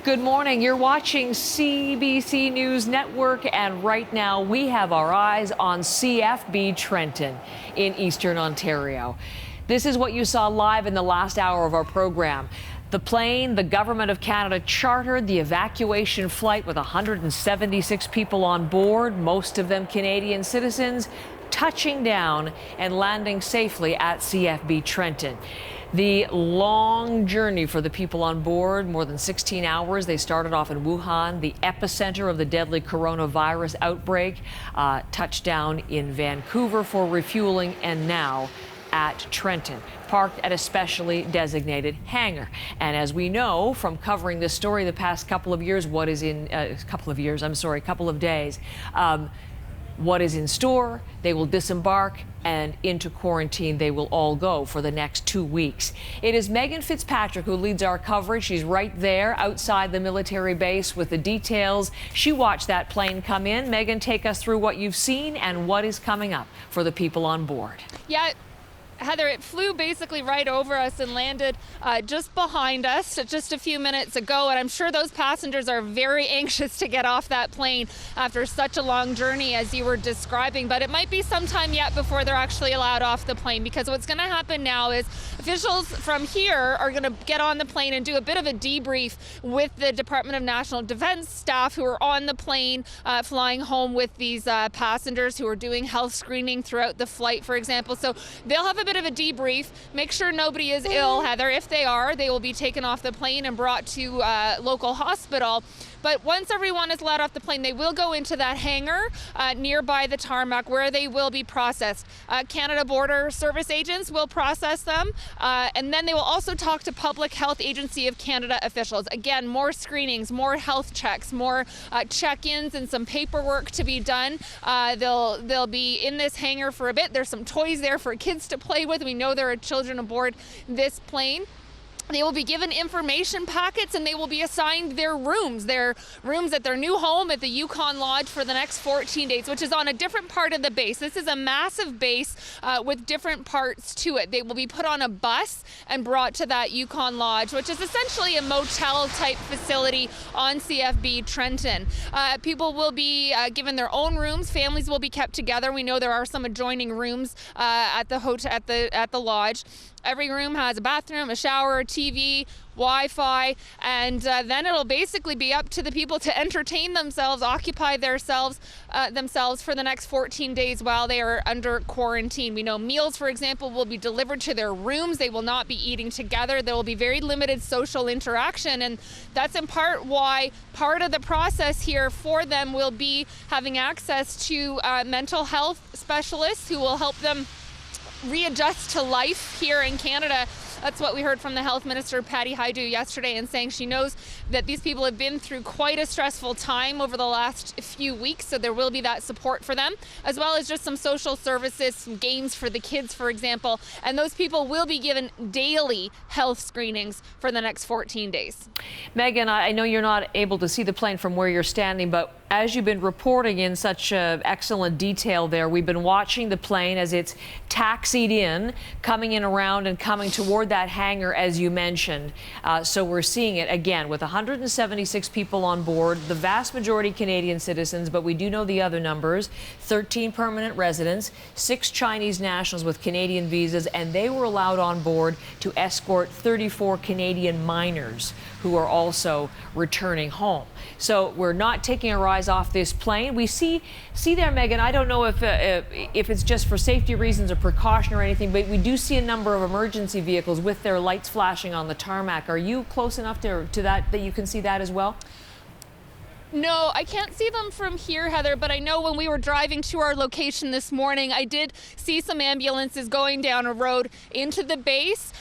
Good morning. You're watching CBC News Network, and right now we have our eyes on CFB Trenton in Eastern Ontario. This is what you saw live in the last hour of our program. The plane the Government of Canada chartered, the evacuation flight with 176 people on board, most of them Canadian citizens, touching down and landing safely at CFB Trenton. The long journey for the people on board, more than 16 hours. They started off in Wuhan, the epicenter of the deadly coronavirus outbreak, touchdown in Vancouver for refueling, and now at Trenton, parked at a specially designated hangar. And as we know from covering this story the past couple of years, couple of days, what is in store? They will disembark, and into quarantine they will all go for the next 2 weeks. It is Megan Fitzpatrick who leads our coverage. She's right there outside the military base with the details. She watched that plane come in. Megan, take us through what you've seen and what is coming up for the people on board. Yeah. Heather, it flew basically right over us and landed just behind us just a few minutes ago. And I'm sure those passengers are very anxious to get off that plane after such a long journey as you were describing. But it might be some time yet before they're actually allowed off the plane, because what's going to happen now is officials from here are going to get on the plane and do a bit of a debrief with the Department of National Defense staff who are on the plane flying home with these passengers who are doing health screening throughout the flight, for example. So they'll have a bit of a debrief, make sure nobody is ill, Heather. If they are, they will be taken off the plane and brought to local hospital. But once everyone is let off the plane, they will go into that hangar nearby the tarmac where they will be processed. Canada Border Service agents will process them, and then they will also talk to Public Health Agency of Canada officials. Again, more screenings, more health checks, more check-ins, and some paperwork to be done. They'll be in this hangar for a bit. There's some toys there for kids to play with. We know there are children aboard this plane. They will be given information packets, and they will be assigned their rooms at their new home at the Yukon Lodge for the next 14 days, which is on a different part of the base. This is a massive base with different parts to it. They will be put on a bus and brought to that Yukon Lodge, which is essentially a motel-type facility on CFB Trenton. People will be given their own rooms. Families will be kept together. We know there are some adjoining rooms at the hotel at the lodge. Every room has a bathroom, a shower, a TV, Wi-Fi, and then it'll basically be up to the people to entertain themselves, occupy themselves for the next 14 days while they are under quarantine. We know meals, for example, will be delivered to their rooms. They will not be eating together. There will be very limited social interaction, and that's in part why part of the process here for them will be having access to mental health specialists who will help them readjust to life here in Canada. That's what we heard from the Health Minister, Patty Hajdu, yesterday, and saying she knows that these people have been through quite a stressful time over the last few weeks, so there will be that support for them, as well as just some social services, some games for the kids, for example, and those people will be given daily health screenings for the next 14 days. Megan, I know you're not able to see the plane from where you're standing, but as you've been reporting in such excellent detail there, we've been watching the plane as it's taxied in, coming in around and coming toward that hangar, as you mentioned. So we're seeing it again with 176 people on board, the vast majority Canadian citizens, but we do know the other numbers: 13 permanent residents, 6 Chinese nationals with Canadian visas, and they were allowed on board to escort 34 Canadian minors who are also returning home. So we're not taking our eyes off this plane. We see there, Megan, I don't know if it's just for safety reasons or precaution or anything, but we do see a number of emergency vehicles with their lights flashing on the tarmac. Are you close enough to that you can see that as well? No, I can't see them from here, Heather, but I know when we were driving to our location this morning, I did see some ambulances going down a road into the base.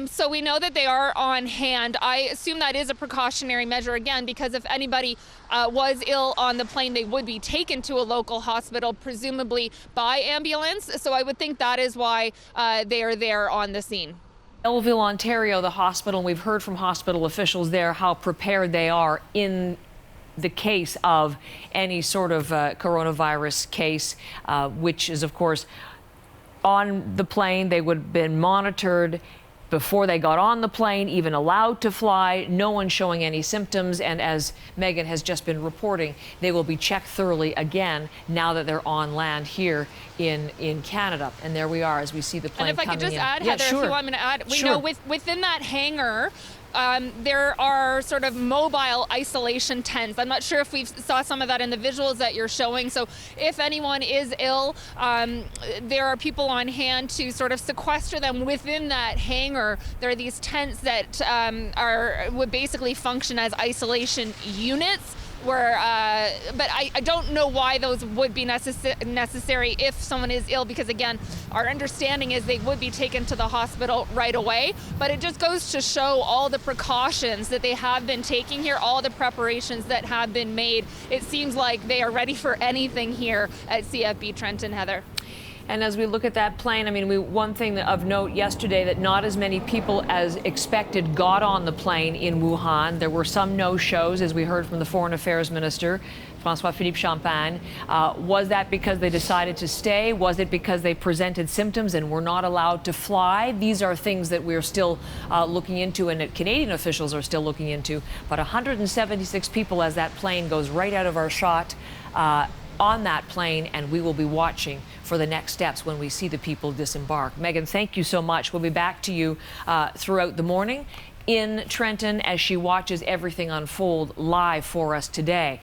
So we know that they are on hand. I assume that is a precautionary measure, again, because if anybody was ill on the plane, they would be taken to a local hospital, presumably by ambulance. So I would think that is why they are there on the scene. Belleville, Ontario, the hospital, and we've heard from hospital officials there how prepared they are in the case of any sort of coronavirus case, which is, of course, on the plane. They would have been monitored before they got on the plane, even allowed to fly, no one showing any symptoms. And as Megan has just been reporting, they will be checked thoroughly again now that they're on land here in Canada. And there we are as we see the plane coming in. And if I could just add, Heather, if you want me to add, we know within that hangar, there are sort of mobile isolation tents. I'm not sure if we saw some of that in the visuals that you're showing. So if anyone is ill, there are people on hand to sort of sequester them within that hangar. There are these tents that would basically function as isolation units. But I don't know why those would be necessary if someone is ill, because again, our understanding is they would be taken to the hospital right away. But it just goes to show all the precautions that they have been taking here, all the preparations that have been made. It seems like they are ready for anything here at CFB Trenton, Heather. And as we look at that plane, I mean, one thing of note yesterday that not as many people as expected got on the plane in Wuhan. There were some no-shows, as we heard from the Foreign Affairs Minister, François-Philippe Champagne. Was that because they decided to stay? Was it because they presented symptoms and were not allowed to fly? These are things that we're still looking into and that Canadian officials are still looking into. But 176 people as that plane goes right out of our shot on that plane, and we will be watching for the next steps when we see the people disembark. Megan, thank you so much. We'll be back to you throughout the morning in Trenton as she watches everything unfold live for us today.